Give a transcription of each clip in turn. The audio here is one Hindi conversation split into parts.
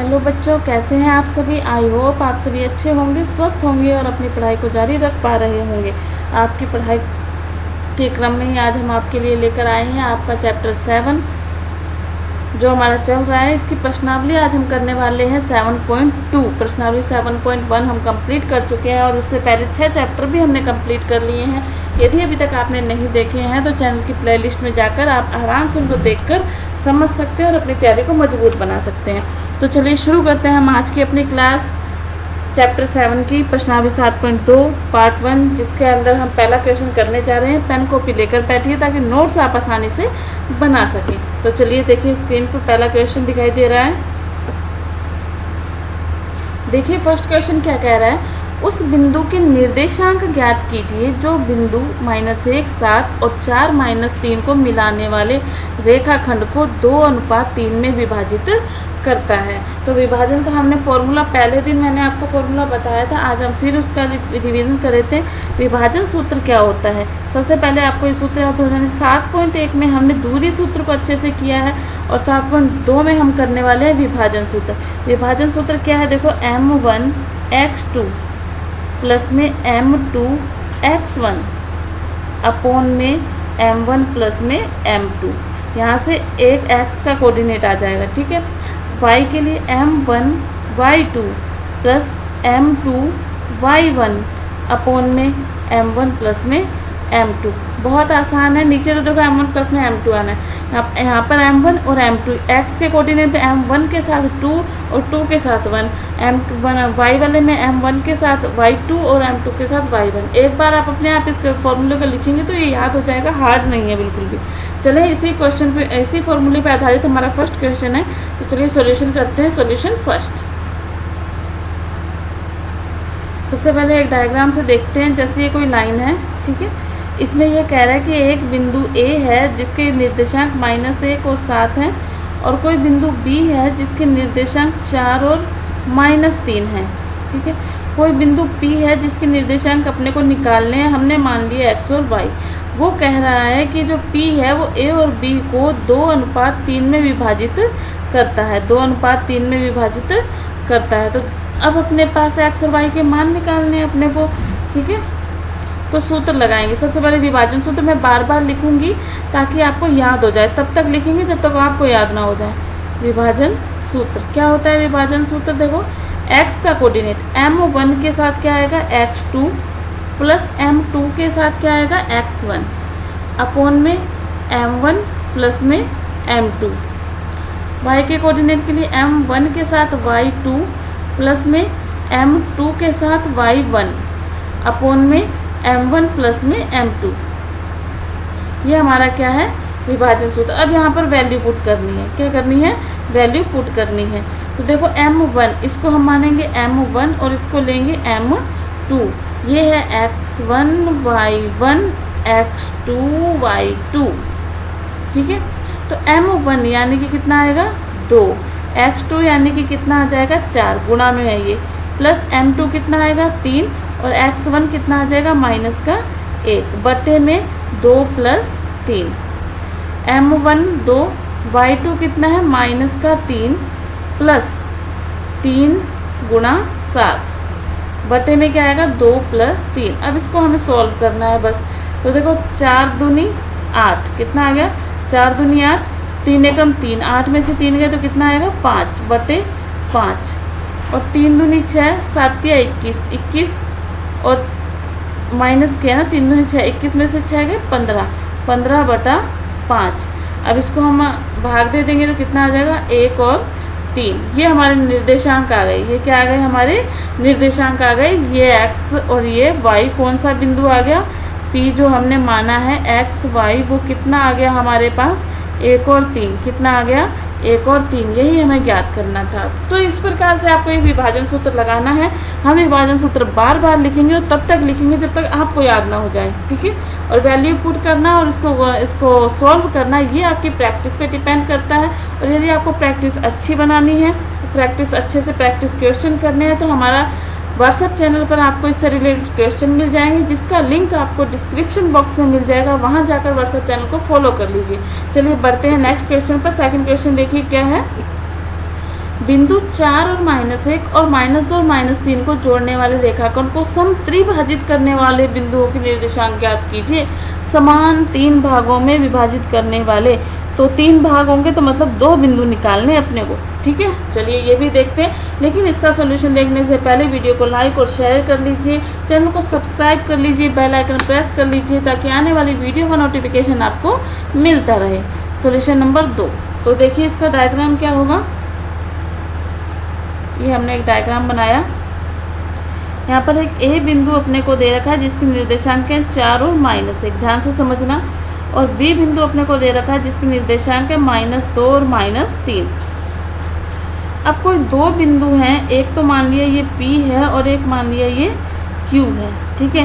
हेलो बच्चों, कैसे हैं आप सभी। आई होप आप सभी अच्छे होंगे, स्वस्थ होंगे और अपनी पढ़ाई को जारी रख पा रहे होंगे। आपकी पढ़ाई के क्रम में ही आज हम आपके लिए लेकर आए हैं आपका चैप्टर 7 जो हमारा चल रहा है। इसकी प्रश्नावली आज हम करने वाले हैं 7.2। प्रश्नावली 7.1 हम कंप्लीट कर चुके हैं और उससे पहले 6 चैप्टर भी हमने कंप्लीट कर लिए हैं। यदि अभी तक आपने नहीं देखे हैं तो चैनल की प्लेलिस्ट में जाकर आप आराम से उनको देखकर समझ सकते हैं और अपनी तैयारी को मजबूत बना सकते हैं। तो चलिए शुरू करते हैं हम आज की अपनी क्लास चैप्टर 7 की प्रश्नावली 7.2 पार्ट 1, जिसके अंदर हम पहला क्वेश्चन करने जा रहे हैं। पेन कॉपी लेकर बैठिए ताकि नोट्स आप आसानी से बना सकें। तो चलिए देखिए, स्क्रीन पर पहला क्वेश्चन दिखाई दे रहा है। देखिए फर्स्ट क्वेश्चन क्या कह रहा है। उस बिंदु के निर्देशांक ज्ञात कीजिए जो बिंदु -1, 7 और 4 -3 को मिलाने वाले रेखाखंड को 2:3 में विभाजित करता है। तो विभाजन का हमने फॉर्मूला पहले दिन मैंने आपको फॉर्मूला बताया था, आज हम फिर उसका रिवीजन कर रहे थे। विभाजन सूत्र क्या होता है, सबसे पहले आपको ये सूत्र याद हो जाने। 7.1 में हमने दूरी सूत्र को अच्छे से किया है और 7.2 में हम करने वाले हैं विभाजन सूत्र। विभाजन सूत्र क्या है, देखो m1 x2 प्लस में m2 x1 अपॉन में m1 प्लस में m2। यहाँ से एक x का कोऑर्डिनेट आ जाएगा, ठीक है। y के लिए m1 y2 plus m2 y1 upon में m1 प्लस में m2। बहुत आसान है। नीचे तो देखो m1 प्लस में m2 आना है। यहाँ पर m1 और m2, x के कोऑर्डिनेट पे m1 के साथ 2 और 2 के साथ 1, m1 y वाले में m1 के साथ y2 और m2 के साथ y1। एक बार आप अपने आप इस फॉर्मूले को लिखेंगे तो ये याद हो जाएगा, हार्ड नहीं है बिल्कुल भी। चलिए इसी क्वेश्चन पे, इसी फॉर्मूले पे आधारित हमारा फर्स्ट क्वेश्चन है। तो चलिए सॉल्यूशन करते हैं। सॉल्यूशन फर्स्ट, सबसे पहले एक डायग्राम से देखते हैं। जैसे ये कोई लाइन है, ठीक है, इसमें यह कह रहा है कि एक बिंदु A है जिसके निर्देशांक -1 और 7 हैं, और कोई बिंदु B है जिसके निर्देशांक 4 और -3 हैं, ठीक है। कोई बिंदु P है जिसके निर्देशांक अपने को निकालने हैं, हमने मान लिए x और y। वो कह रहा है कि जो P है वो A और B को 2:3 में विभाजित करता है, 2:3 में विभाजित करता है। तो अब अपने पास x और y के मान निकालने हैं अपने को, ठीक है। तो सूत्र लगाएंगे। सबसे पहले विभाजन सूत्र मैं बार बार लिखूंगी ताकि आपको याद हो जाए, तब तक लिखेंगे जब तक आपको याद ना हो जाए। विभाजन सूत्र क्या होता है। विभाजन सूत्र देखो, x का कोऑर्डिनेट m1 के साथ क्या आएगा x2 प्लस m2 के साथ क्या आएगा x1 अपॉन में m1 प्लस में m2। y के कोऑर्डिनेट के लिए m1 के साथ y2 प्लस में m2 के साथ y1 अपॉन में m1 प्लस में m2। ये हमारा क्या है, विभाजन सूत्र। अब यहाँ पर वैल्यू पुट करनी है। क्या करनी है, वैल्यू पुट करनी है। तो देखो m1, इसको हम मानेंगे m1 और इसको लेंगे m2। ये है x1 y1 x2 y2, ठीक है। तो m1 यानी कि कितना आएगा 2, x2 यानी कि कितना आ जाएगा 4, गुणा में है ये, प्लस m2 कितना आएगा 3 और x1 कितना आ जाएगा -1 बटे में 2 प्लस 3। m1 2, y2 कितना है -3 प्लस 3 गुणा 7 बटे में क्या आएगा 2 प्लस 3। अब इसको हमें सॉल्व करना है बस। तो देखो 4 दूनी 8, कितना आ गया 4 दूनी 8, 3 एकम 3, 8 में से 3 गए तो कितना आएगा 5 बटे 5, और 3 दूनी 6, 7 या 21, 21 और माइनस किया ना, 3 दूनी 6, 21 में से 6 गए 15, 15 बटा 5। अब इसको हम भाग दे देंगे तो कितना आ जाएगा 1 और 3। ये हमारे निर्देशांक आ गए। ये क्या आ गए, हमारे निर्देशांक आ गए। ये x और ये y, कौन सा बिंदु आ गया, P जो हमने माना है x y, वो कितना आ गया हमारे पास 1 और 3। कितना आ गया 1 और 3, यही हमें ज्ञात करना था। तो इस प्रकार से आपको एक विभाजन सूत्र लगाना है। हम विभाजन सूत्र बार बार लिखेंगे और तब तक लिखेंगे जब तक आपको याद ना हो जाए, ठीक है। और वैल्यू पुट करना और इसको सॉल्व करना, ये आपकी प्रैक्टिस पे डिपेंड करता है। और यदि आपको प्रैक्टिस अच्छी बनानी है, प्रैक्टिस अच्छे से प्रैक्टिस क्वेश्चन करने हैं, तो हमारा व्हाट्सएप चैनल पर आपको इससे रिलेटेड क्वेश्चन मिल जाएंगे, जिसका लिंक आपको डिस्क्रिप्शन बॉक्स में मिल जाएगा। वहां जाकर व्हाट्सएप चैनल को फॉलो कर लीजिए। चलिए बढ़ते हैं नेक्स्ट क्वेश्चन पर। सेकंड क्वेश्चन देखिए क्या है। बिंदु 4 और -1 और -2 और -3 को जोड़ने वाले रेखाखंड को सम त्रिभाजित करने वाले बिंदुओं के निर्देशांक ज्ञात कीजिए। समान 3 भागों में विभाजित करने वाले, तो 3 भाग होंगे तो मतलब 2 बिंदु निकालने अपने को। ठीक है, चलिए ये भी देखते हैं। लेकिन इसका सॉल्यूशन देखने से पहले वीडियो को लाइक और शेयर कर लीजिए, चैनल को सब्सक्राइब कर लीजिए, बेल आइकन प्रेस कर लीजिए ताकि आने वाली वीडियो का नोटिफिकेशन आपको मिलता रहे। सॉल्यूशन नंबर 2, तो देखिए इसका डायग्राम क्या होगा। ये हमने एक डायग्राम बनाया। यहाँ पर एक ए बिंदु अपने को दे रखा है जिसके निर्देशांक है 4 और -1, ध्यान से समझना। और बी बिंदु अपने को दे रखा है जिसके निर्देशांक है -2 और -3। अब कोई 2 बिंदु हैं, एक तो मान लिया ये P है और एक मान लिया ये Q है। ठीक है,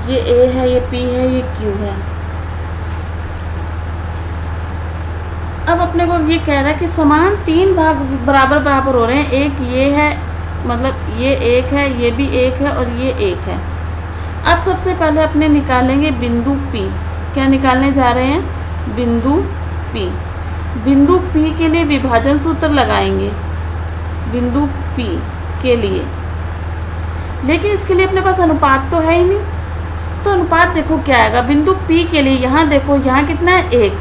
ये A है, ये P है, ये Q है। अब अपने को ये कह रहा है कि समान 3 भाग बराबर बराबर हो रहे हैं। एक ये है, मतलब ये एक है, ये भी एक है और ये एक है। अब सबसे पहले अपने निकालेंगे बिंदु P। क्या निकालने जा रहे हैं? बिंदु P। बिंदु P के लिए विभाजन सूत्र लगाएंगे बिंदु P के लिए, लेकिन इसके लिए अपने पास अनुपात तो है ही नहीं। तो अनुपात देखो क्या आएगा बिंदु P के लिए। यहाँ देखो, यहाँ कितना है 1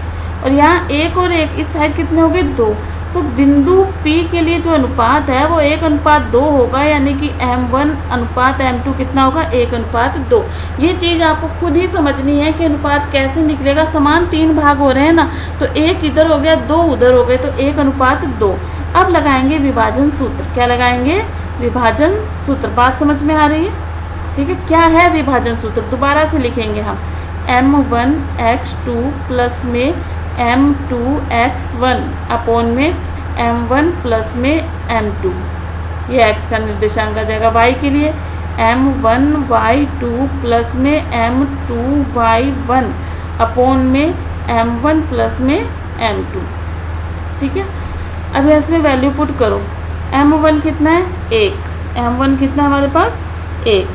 और यहाँ 1 और 1, इस साइड कितने हो गए 2। तो बिंदु P के लिए जो अनुपात है वो 1:2 होगा, यानी कि M1 अनुपात M2 कितना होगा 1:2। ये चीज आपको खुद ही समझनी है कि अनुपात कैसे निकलेगा। समान 3 भाग हो रहे हैं ना, तो 1 इधर हो गया, 2 उधर हो गए, तो 1:2। अब लगाएंगे विभाजन सूत्र। क्या लगाएंगे? विभाजन सूत्र। बात समझ में आ रही है? ठीक है, क्या है विभाजन सूत्र? दोबारा से लिखेंगे हम। M1x2 प्लस में M2x1 अपोन में M1 प्लस में M2। ये x का निर्देशांक आ जाएगा। y के लिए M1y2 प्लस में M2y1 अपोन में M1 प्लस में M2। ठीक है, अब इसमें वैल्यू पुट करो। M1 कितना है? 1। M1 कितना हमारे पास? 1।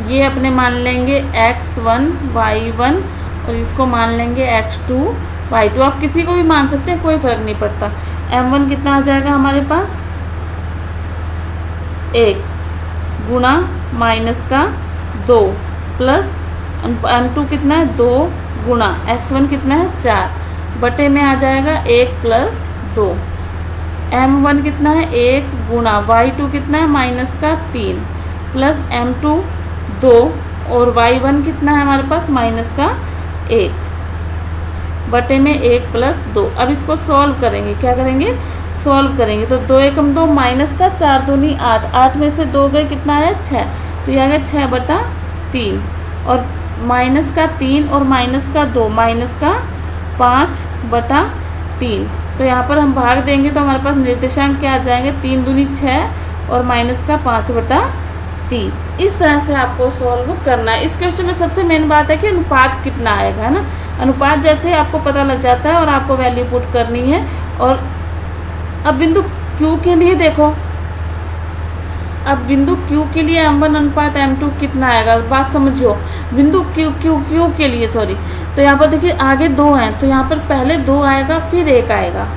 ये अपने मान लेंगे x1 y1 और इसको मान लेंगे x2 y2। आप किसी को भी मान सकते हैं, कोई फर्क नहीं पड़ता। M1 कितना आ जाएगा हमारे पास? 1 गुणा माइनस का 2 प्लस M2 कितना है? 2 गुणा x1 कितना है? 4 बटे में आ जाएगा 1 प्लस 2। M1 कितना है? 1 गुणा y2 कितना है? माइनस का 3 प्लस M2 2 और y1 कितना है हमारे पास? माइनस का 1 बटे में 1 प्लस 2। अब इसको सॉल्व करेंगे। क्या करेंगे? सॉल्व करेंगे। तो 2 एकम 2 माइनस का 4 दूनी 8, 8 में से 2 गए, कितना आया? 6। तो ये आ गया 6/3 और माइनस का 3 और माइनस का 2 माइनस का 5/3। तो यहाँ पर हम भाग देंगे तो हमारे पास निर्देशांक क्या आ जाएंगे? 3 दूनी 6 और माइनस का 5/3। इस तरह से आपको सॉल्व करना है। इस क्वेश्चन में सबसे मेन बात है कि अनुपात कितना आएगा, है ना। अनुपात जैसे आपको पता लग जाता है और आपको वैल्यू पुट करनी है। और अब बिंदु Q के लिए देखो, अब बिंदु Q के लिए M1 अनुपात M2 कितना आएगा? बात समझियो। बिंदु Q के लिए सॉरी, तो यहाँ पर देखिए आगे 2 हैं, तो यहाँ पर पहले 2 आएगा फिर 1 आएगा।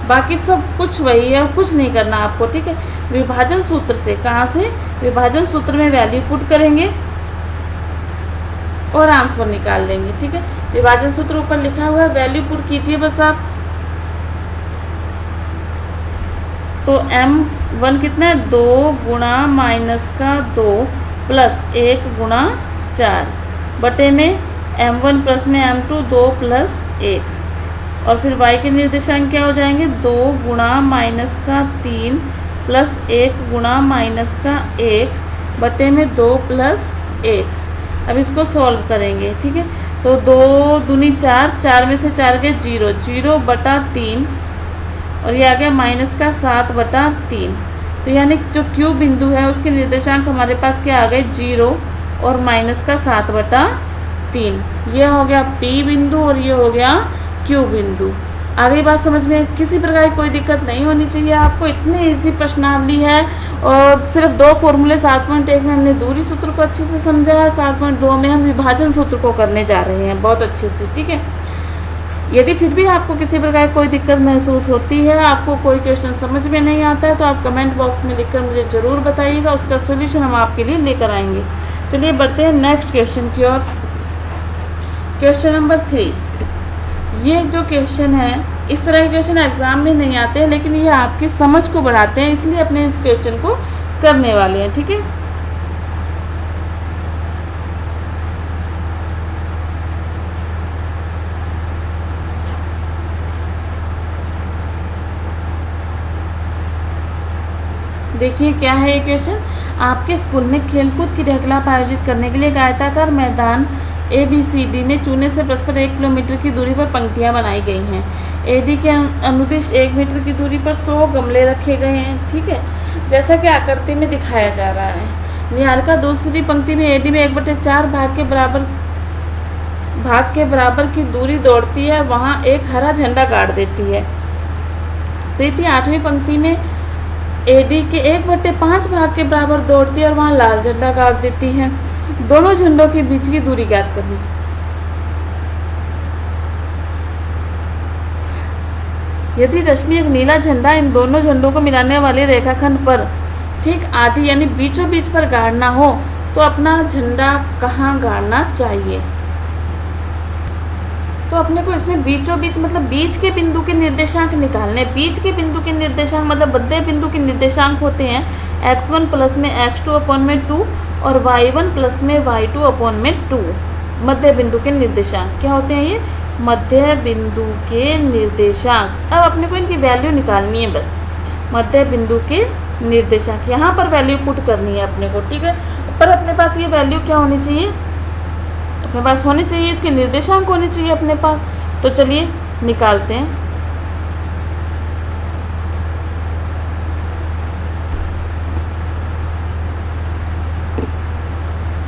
बाकी सब कुछ वही है, कुछ नहीं करना आपको। ठीक है, विभाजन सूत्र से, कहाँ से? विभाजन सूत्र में वैल्यू पुट करेंगे और आंसर निकाल लेंगे। ठीक है, विभाजन सूत्र ऊपर लिखा हुआ है, वैल्यू पुट कीजिए बस आप। तो M1 कितना है? 2 गुणा माइनस का 2 प्लस 1 गुणा 4 बटे में M1 प्लस में M2 2 प्लस 1 और फिर y के निर्देशांक क्या हो जाएंगे? 2 गुणा माइनस का 3 प्लस 1 गुणा माइनस का 1 बटे में 2 प्लस 1। अब इसको सॉल्व करेंगे। ठीक है, तो 2 दूनी 4, 4 में से 4 गए 0, 0/3 और ये आ गया माइनस का 7/3। तो यानी जो Q बिंदु है उसके निर्देशांक हमारे पास क्या आ गए? 0 और माइनस का 7/3। ये हो गया P बिंदु और ये हो गया Q बिंदु। आगे बात समझ में किसी प्रकार की कोई दिक्कत नहीं होनी चाहिए आपको। इतनी इजी प्रश्नावली है और सिर्फ 2 फॉर्मूले 7.1 में हमने दूरी सूत्र को अच्छे से समझा है, 7.2 में हम विभाजन सूत्र को करने जा रहे हैं बहुत अच्छे से। ठीक है, यदि फिर भी आपको किसी प्रकार कोई दिक्कत महसूस होती है, आपको कोई क्वेश्चन समझ में नहीं आता है, तो आप कमेंट बॉक्स में लिखकर मुझे ज़रूर बताइएगा, उसका सोल्यूशन हम आपके लिए लेकर आएंगे। चलिए बढ़ते हैं नेक्स्ट क्वेश्चन की ओर। Question number 3। ये जो क्वेश्चन है, इस तरह के क्वेश्चन एग्जाम में नहीं आते हैं, लेकिन ये आपकी समझ को बढ़ाते हैं, इसलिए अपने इस क्वेश्चन को करने वाले हैं। ठीक है, देखिए क्या है ये क्वेश्चन। आपके स्कूल में खेलकूद की क्रियाकलाप आयोजित करने के लिए एक आयताकार मैदान ABCD में चूने से परस्पर 1 किलोमीटर की दूरी पर पंक्तियां बनाई गई हैं। AD के अनुदिश 1 मीटर की दूरी पर 100 गमले रखे गए हैं। ठीक है, जैसा कि आकृति में दिखाया जा रहा है। निहारिका दूसरी पंक्ति में AD में 1/4 भाग के बराबर की दूरी दौड़ती है, वहां एक हरा झंडा गाड़ देती है। प्रीति 8वीं पंक्ति में AD के 1/5 भाग के बराबर दौड़ती है और वहां लाल झंडा गाड़ देती है। दोनों झंडों के बीच की दूरी ज्ञात करनी। यदि रश्मि एक नीला झंडा इन दोनों झंडों को मिलाने वाले रेखाखंड पर ठीक आधी यानी बीचों बीच पर गाड़ना हो, तो अपना झंडा कहाँ गाड़ना चाहिए? तो अपने को इसमें बीचों बीच मतलब बीच के बिंदु के निर्देशांक निकालने। बीच के बिंदु के निर्देशांक मतलब मध्य बिंदु के निर्देशांक होते हैं x1 प्लस में x2 अपॉन में 2 और y1 प्लस में y2 अपॉन में 2। मध्य बिंदु के निर्देशांक क्या होते हैं? ये मध्य बिंदु के निर्देशांक। अब अपने को इनकी वैल्यू निकालनी है बस। मध्य बिंदु के निर्देशांक यहाँ पर वैल्यू पुट करनी है अपने को। ठीक है, पर अपने पास ये वैल्यू क्या होनी चाहिए? अपने पास होने चाहिए, इसके निर्देशांक होने चाहिए अपने पास। तो चलिए निकालते हैं।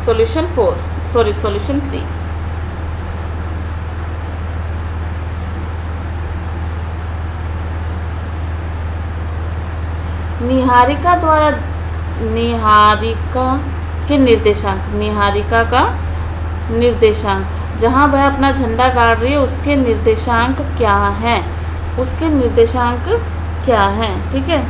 सॉल्यूशन 3। निहारिका के निर्देशांक, निहारिका का निर्देशांक, जहां वह अपना झंडा गाड़ रही है उसके निर्देशांक क्या हैं? उसके निर्देशांक क्या हैं? ठीक है,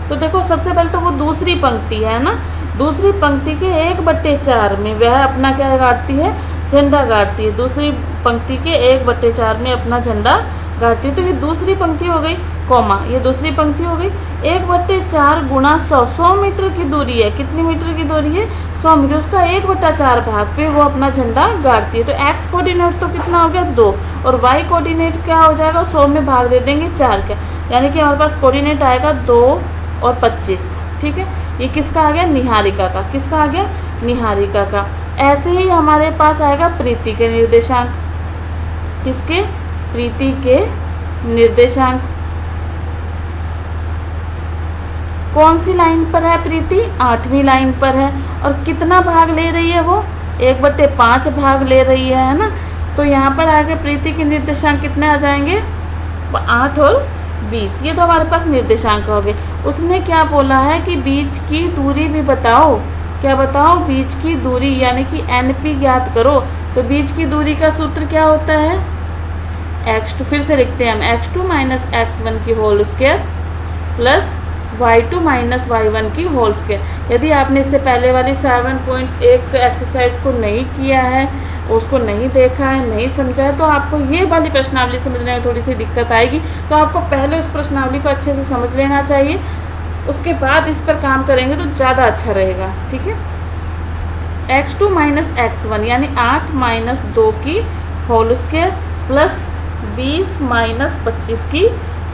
तो देखो सबसे पहले तो वो दूसरी पंक्ति है ना, दूसरी पंक्ति के 1/4 में वह अपना क्या गाड़ती है? झंडा गाड़ती है। दूसरी पंक्ति के 1/4 में अपना झंडा गाड़ती है। तो ये दूसरी पंक्ति हो गई, कॉमा, ये दूसरी पंक्ति हो गई। 1/4 गुणा 100 मीटर की दूरी है। कितनी मीटर की दूरी है? 100 मीटर। उसका 1/4 भाग पे वो अपना झंडा गाड़ती है। तो x कोऑर्डिनेट तो कितना हो गया? 2, और y कोऑर्डिनेट क्या हो जाएगा? 100 में भाग दे देंगे 4 का, यानी कि हमारे पास कोऑर्डिनेट आएगा 2 और 25। ठीक है, ये किसका आ गया? निहारिका का। किसका आ गया? निहारिका का। ऐसे ही हमारे पास आएगा प्रीति के निर्देशांक। किसके? प्रीति के निर्देशांक। कौन सी लाइन पर है प्रीति? 8वीं लाइन पर है। और कितना भाग ले रही है वो? 1/5 भाग ले रही है ना। तो यहाँ पर आगे प्रीति के निर्देशांक कितने आ जाएंगे? 8 और 20। ये तो हमारे पास निर्देशांक हो गए। उसने क्या बोला है कि बीच की दूरी भी बताओ। क्या बताओ? बीच की दूरी यानी कि NP ज्ञात करो। तो बीच की दूरी का सूत्र क्या होता है? x2, फिर से लिखते हैं हम, x2 माइनस x1 की whole square plus y2 minus y1 की होल स्क्वायर। यदि आपने इससे पहले वाली 7.1 एक्सरसाइज को नहीं किया है, उसको नहीं देखा है, नहीं समझा है, तो आपको ये वाली प्रश्नावली समझने में थोड़ी सी दिक्कत आएगी। तो आपको पहले उस प्रश्नावली को अच्छे से समझ लेना चाहिए, उसके बाद इस पर काम करेंगे तो ज़्यादा अच्छा रहेगा। ठीक है, x2 माइनस x1 यानी 8 माइनस 2 की होल स्क्वायर प्लस 20 माइनस 25 की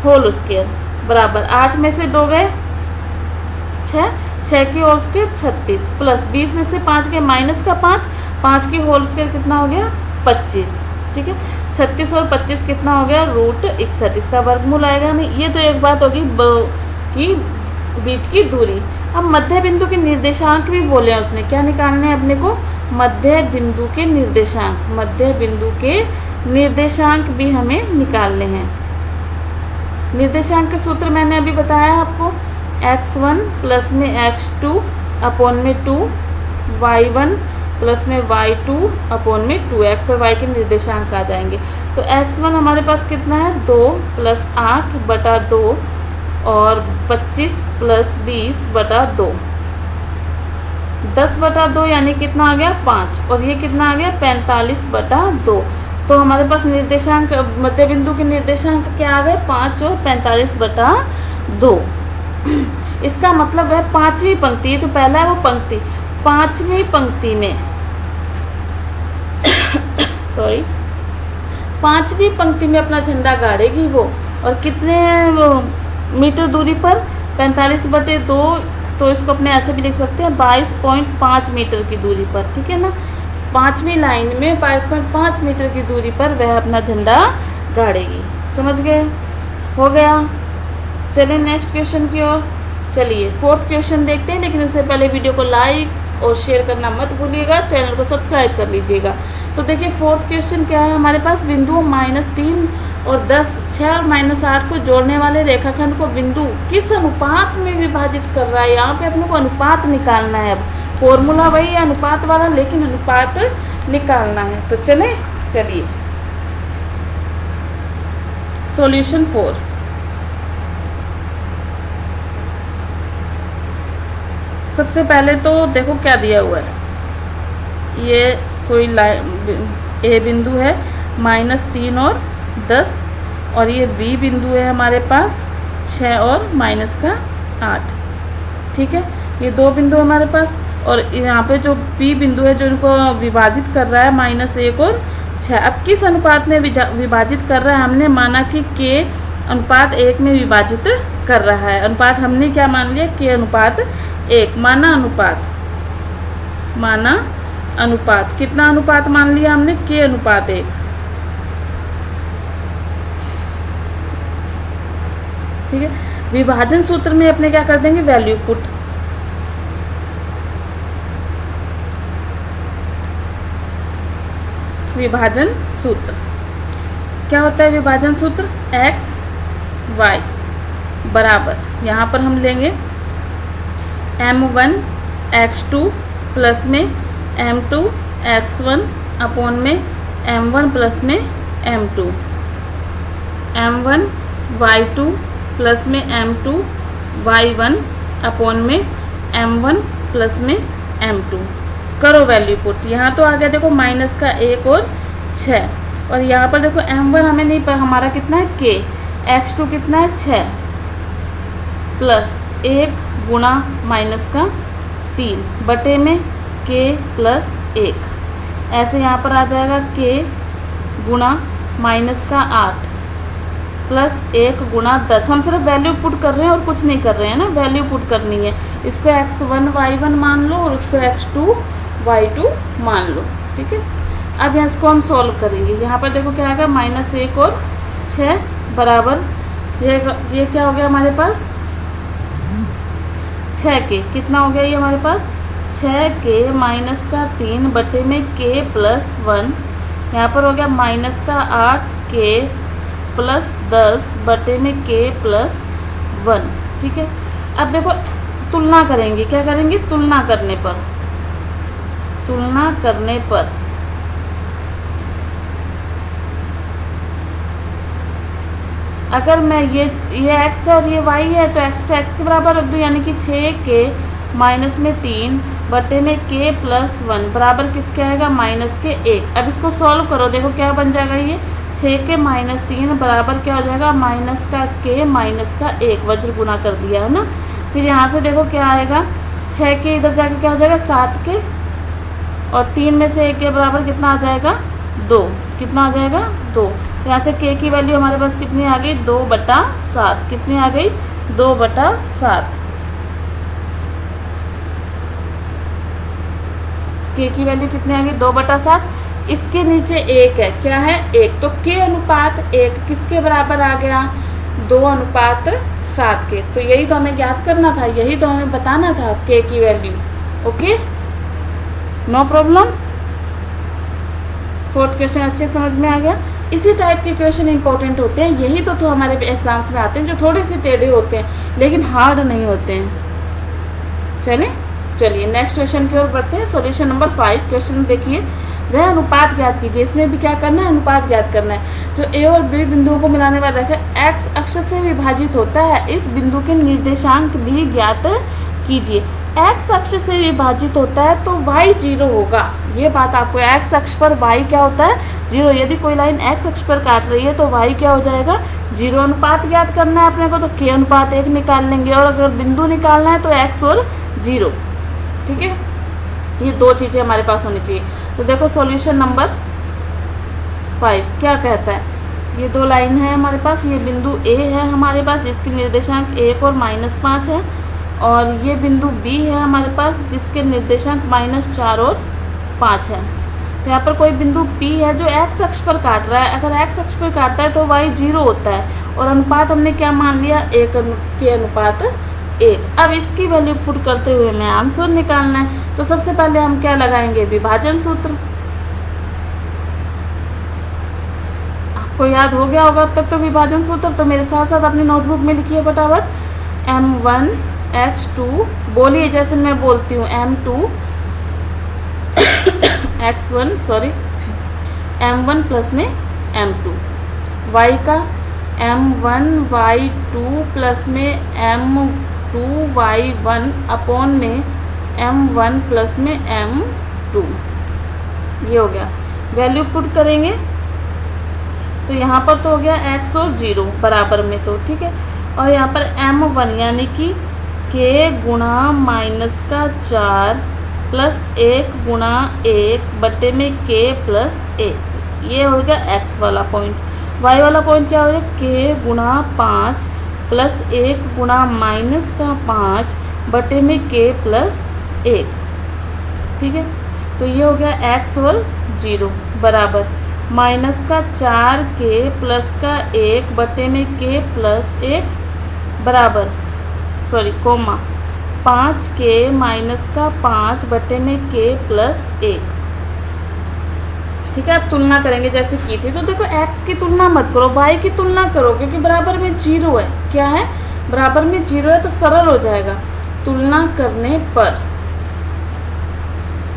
होल स्क्वायर बराबर 8 में से 2 गए 6 की होल स्क्वायर 36 प्लस 20 में से 5 गए माइनस का 5 की होल स्क्वायर कितना हो गया? 25। ठीक है, 36 और 25 कितना हो गया? √61। इसका वर्गमूल आएगा नहीं। ये तो एक बात होगी कि बीच की दूरी। अब मध्य बिंदु के निर्देशांक भी बोले उसने। क्या निकालने हैं अपने को? मध्य बिंदु के निर्देशांक। मध्य बिंदु के निर्देशांक भी हमें निकालने हैं। निर्देशांक के सूत्र मैंने अभी बताया आपको। x1 प्लस में x2 अपॉन में 2, y1 प्लस में y2 अपॉन में 2x और y के निर्देशांक आ जाएंगे। तो x1 हमारे पास कितना है 2 प्लस 8 बटा 2 और 25 प्लस 20 बटा 2, 10 बटा 2 यानी कितना आ गया 5, और ये कितना आ गया 45 बटा 2। तो हमारे पास निर्देशांक मध्य बिंदु के निर्देशांक क्या आ गए 5 और 45 बटा 2। इसका मतलब है पांचवी पंक्ति, ये जो पहला है वो पंक्ति, पांचवी पंक्ति में सॉरी पांचवी पंक्ति में अपना झंडा गाड़ेगी वो, और कितने मीटर दूरी पर 45 बटे 2, तो इसको अपने ऐसे भी लिख सकते हैं 22.5 मीटर की दूरी पर, ठीक है ना। पांचवी लाइन में 22.5 मीटर की दूरी पर वह अपना झंडा गाड़ेगी। समझ गए? हो गया। चलिए नेक्स्ट क्वेश्चन की ओर चलिए। फोर्थ क्वेश्चन देखते हैं, लेकिन उससे पहले वीडियो को लाइक और शेयर करना मत भूलिएगा, चैनल को सब्सक्राइब कर लीजिएगा। तो देखिए फोर्थ क्वेश्चन क्या है हमारे पास, बिंदुओं -3 और 10, 6 और -8 को जोड़ने वाले रेखाखंड को बिंदु किस अनुपात में विभाजित कर रहा है। यहाँ पे अपने को अनुपात निकालना है। अब फॉर्मूला वही है अनुपात वाला, लेकिन अनुपात निकालना है। तो चलिए सॉल्यूशन 4। सबसे पहले तो देखो क्या दिया हुआ है, ये कोई ए बिंदु है -3 और 10, और ये बी बिंदु है हमारे पास 6 और -8, ठीक है। ये दो बिंदु हमारे पास, और यहाँ पे जो बी बिंदु है जो इनको विभाजित कर रहा है -1 और 6। अब किस अनुपात में विभाजित कर रहा है, हमने माना कि के अनुपात 1 में विभाजित कर रहा है। अनुपात हमने क्या मान लिया, के अनुपात 1, माना अनुपात कितना अनुपात मान लिया हमने, के अनुपात 1। ठीक है। विभाजन सूत्र में अपने क्या कर देंगे, वैल्यू पुट। विभाजन सूत्र क्या होता है, विभाजन सूत्र x y बराबर, यहाँ पर हम लेंगे m1 x2 प्लस में m2 x1 अपॉन में m1 प्लस में m2, m1 y2 प्लस में m2 y1 अपॉन में m1 प्लस में m2। करो वैल्यू पुट। यहाँ तो आ गया देखो -1 और 6, और यहाँ पर देखो m1 हमें नहीं पर हमारा कितना है k, x2 कितना है 6 प्लस 1 गुणा -3 बटे में k प्लस 1, ऐसे यहाँ पर आ जाएगा k गुणा -8 प्लस 1 गुणा 10। हम सिर्फ वैल्यू पुट कर रहे हैं और कुछ नहीं कर रहे हैं ना, वैल्यू पुट करनी है। इसको x1 y1 मान लो और उसको x2 y2 मान लो, ठीक है। अब यहाँ इसको हम सॉल्व करेंगे। यहाँ पर देखो क्या आएगा, -1 और 6 बराबर, ये क्या हो गया हमारे पास 6k, कितना हो गया ये हमारे पास 6k -3 बटे में k प्लस 1, यहाँ पर हो गया -8k प्लस 10 बटे में k प्लस 1, ठीक है। अब देखो तुलना करेंगे, क्या करेंगे, तुलना करने पर अगर मैं ये x है और ये y है, तो x को x के बराबर रख दूँ, यानी कि 6k -3 बटे में k प्लस 1 बराबर किसके आएगा, -1। अब इसको सॉल्व करो, देखो क्या बन जाएगा, ये 6k -3 बराबर क्या हो जाएगा, -1 वज्र गुना कर दिया है ना। फिर यहाँ से देखो क्या आएगा, 6k इधर जाके क्या हो जाएगा 7k, और 3 में से 1 के बराबर कितना आ जाएगा 2, कितना आ जाएगा 2। यहाँ से k की वैल्यू हमारे पास कितनी आ गई, 2/7, कितनी आ गई 2/7। k की वैल्यू कितनी आ गई 2/7। इसके नीचे 1 है, क्या है 1, तो k अनुपात 1 किसके बराबर आ गया, 2:7 के। तो यही तो हमें ज्ञात करना था, यही तो हमें बताना था k की वैल्यू। Okay, no problem. Fourth question अच्छे समझ में आ गया। इसी टाइप के क्वेश्चन इंपॉर्टेंट होते हैं, यही तो हमारे एग्जाम्स में आते हैं, जो थोड़े से टेढ़े होते हैं लेकिन हार्ड नहीं होते हैं। चले चलिए नेक्स्ट क्वेश्चन की ओर बढ़ते हैं। Solution number 5। क्वेश्चन देखिए, वह अनुपात ज्ञात कीजिए। इसमें भी क्या करना है, अनुपात ज्ञात करना है। जो ए और बी बिंदुओं को मिलाने वाला रेखा एक्स अक्ष से विभाजित होता है, इस बिंदु के निर्देशांक भी ज्ञात कीजिए। एक्स अक्ष से विभाजित होता है तो y 0 होगा। ये बात आपको, एक्स अक्ष पर y क्या होता है, 0। यदि कोई लाइन एक्स अक्ष पर काट रही है तो y क्या हो जाएगा, 0। अनुपात ज्ञात करना है अपने को तो k अनुपात 1 निकाल लेंगे, और अगर बिंदु निकालना है तो x और 0। ठीक है, ये दो चीजें हमारे पास होनी चाहिए। तो देखो सॉल्यूशन नंबर 5 क्या कहता है। ये दो लाइन है हमारे पास, ये बिंदु A है हमारे पास जिसके निर्देशांक 1 और -5 है, और ये बिंदु B है हमारे पास जिसके निर्देशांक -4 और 5 है। तो यहाँ पर कोई बिंदु P है जो x अक्ष पर काट रहा है। अगर x अक्ष पर काटता है तो y 0 होता है, और अनुपात हमने क्या मान लिया, 1 के अनुपात 1। अब इसकी वैल्यू पुट करते हुए हमें आंसर निकालना है। तो सबसे पहले हम क्या लगाएंगे, विभाजन सूत्र। आपको याद हो गया होगा अब तक तो विभाजन सूत्र, तो मेरे साथ साथ अपनी नोटबुक में लिखिए फटाफट। m1 x2, बोलिए जैसे मैं बोलती हूँ, m2 x1 sorry m1 plus में m2, y का m1 y2 प्लस में m2 y1 अपॉन में m1 प्लस में m2। ये हो गया, वैल्यू पुट करेंगे तो यहाँ पर तो हो गया x और 0 बराबर में, तो ठीक है। और यहाँ पर m1 यानी कि k गुणा -4 प्लस 1 गुणा 1 बटे में k प्लस 1, ये हो गया x वाला पॉइंट। y वाला पॉइंट क्या हो गया, k गुणा 5 प्लस 1 गुणा -5 बटे में k प्लस 1। ठीक है, तो ये हो गया x और 0 बराबर -4k प्लस का 1 बटे में k प्लस 1 बराबर सॉरी कोमा 5k -5 बटे में k प्लस 1। ठीक है, अब तुलना करेंगे जैसे की थी। तो देखो x की तुलना मत करो, y की तुलना करो, क्योंकि बराबर में 0 है। क्या है, बराबर में 0 है तो सरल हो जाएगा। तुलना करने पर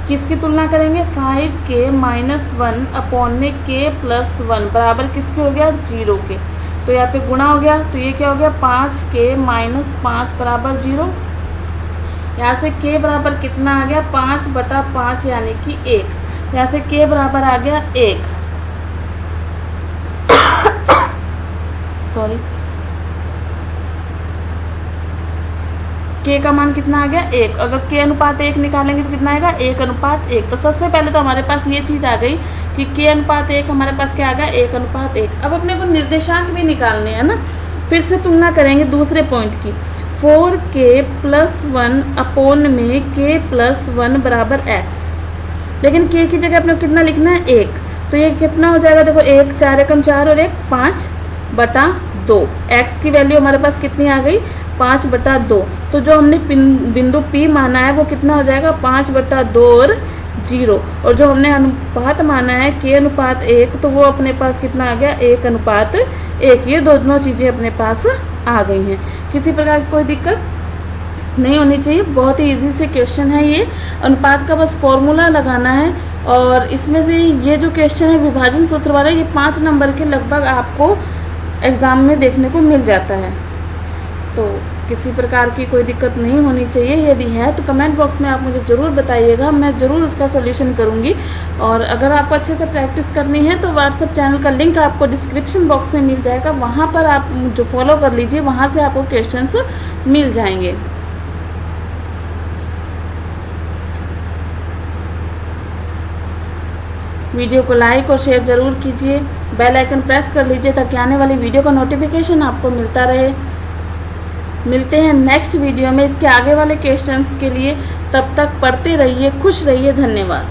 किसकी तुलना करेंगे, 5k -1 अपॉन में k प्लस 1 बराबर किसके हो गया, 0 के। तो यहाँ पे गुणा हो गया, तो ये क्या हो गया, 5k -5 बराबर 0। यहाँ से k बराबर कितना आ गया, 5/5 यानी कि 1। यहाँ से k बराबर आ गया 1 सॉरी, k का मान कितना आ गया, 1। अगर k अनुपात 1 निकालेंगे तो कितना आएगा, 1 अनुपात 1। तो सबसे पहले तो हमारे पास ये चीज आ गई कि k अनुपात 1 हमारे पास क्या आ गया, 1 अनुपात 1। अब अपने को निर्देशांक भी निकालने हैं ना, फिर से तुलना करेंगे दूसरे पॉइंट की। 4k प्लस 1 अपॉन में k प्लस 1 बराबर x, लेकिन k की जगह अपने को कितना लिखना है, 1। तो ये कितना हो जाएगा, देखो 1 4 एकम 4 और 1 5/2। x की वैल्यू हमारे पास कितनी आ गई, 5/2। तो जो हमने बिंदु P माना है वो कितना हो जाएगा, 5/2 और 0। और जो हमने अनुपात माना है k अनुपात 1, तो वो अपने पास कितना आ गया, 1 अनुपात 1। ये दोनों चीजें अपने पास आ गई हैं। किसी प्रकार की कोई दिक्कत नहीं होनी चाहिए। बहुत ही इजी से क्वेश्चन है ये। अनुपात का बस फॉर्मूला लगाना है, और इसमें से ये जो क्वेश्चन है विभाजन सूत्र वाला, ये 5 नंबर के लगभग आपको एग्जाम में देखने को मिल जाता है। तो किसी प्रकार की कोई दिक्कत नहीं होनी चाहिए। यदि है तो कमेंट बॉक्स में आप मुझे ज़रूर बताइएगा, मैं ज़रूर उसका सॉल्यूशन करूंगी। और अगर आपको अच्छे से प्रैक्टिस करनी है तो व्हाट्सएप चैनल का लिंक आपको डिस्क्रिप्शन बॉक्स में मिल जाएगा, वहाँ पर आप जो फॉलो कर लीजिए, वहाँ से आपको क्वेश्चंस मिल जाएंगे। वीडियो को लाइक और शेयर जरूर कीजिए, बेल आइकन प्रेस कर लीजिए ताकि आने वाली वीडियो का नोटिफिकेशन आपको मिलता रहे। मिलते हैं नेक्स्ट वीडियो में इसके आगे वाले क्वेश्चंस के लिए। तब तक पढ़ते रहिए, खुश रहिए। धन्यवाद।